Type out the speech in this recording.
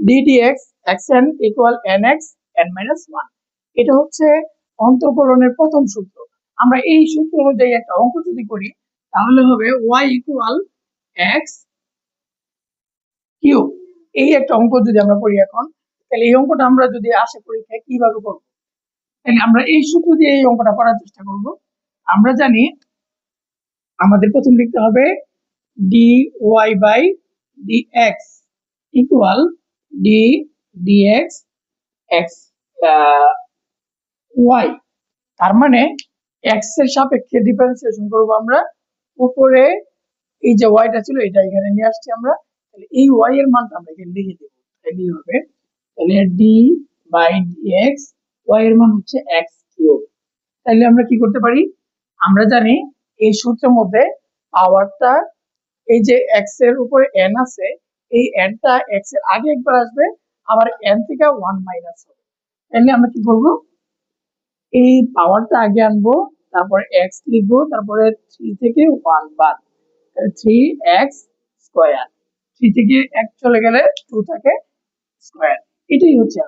ddx xn equal nx n minus 1। এটা হচ্ছে অন্তরকলনের প্রথম সূত্র। আমরা এই সূত্র অনুযায়ী একটা অঙ্ক যদি করি তাহলে হবে y ইকুয়াল x কিউব। এই একটা অঙ্ক যদি আমরা করি এখন, তাহলে এই অঙ্কটা আমরা যদি আসে পরীক্ষায় কিভাবে করব, তাহলে আমরা এই সূত্র দিয়ে এই অঙ্কটা করার চেষ্টা করব। আমরা জানি আমাদের প্রথম লিখতে হবে dy by dx equal d dx x y। তার মানে x এর সাপেক্ষে ডিফারেন্সিয়েশন করব আমরা। উপরে এই যে y টা ছিল এটা এখানে নিয়ে আসছি আমরা, তাহলে এই y এর মানটা আমরা এখানে লিখে দেব। তাহলে হবে তাহলে d বাই dx y এর মান হচ্ছে x কিউব। তাহলে আমরা কি করতে পারি, আমরা জানি এই সূত্রের মধ্যে পাওয়ারটা এই যে x এর উপরে n আছে, এই n টা x এর আগে একবার আসবে, আবার n থেকে 1 মাইনাস হবে। তাহলে আমরা কি করব, এই পাওয়ারটা আগে আনবো, তারপরে x লিখবো, তারপরে 3 থেকে 1 বাদ, তাহলে 3x স্কয়ার। 3 থেকে 1 চলে গেলে 2 থাকে স্কয়ার। এটাই হচ্ছে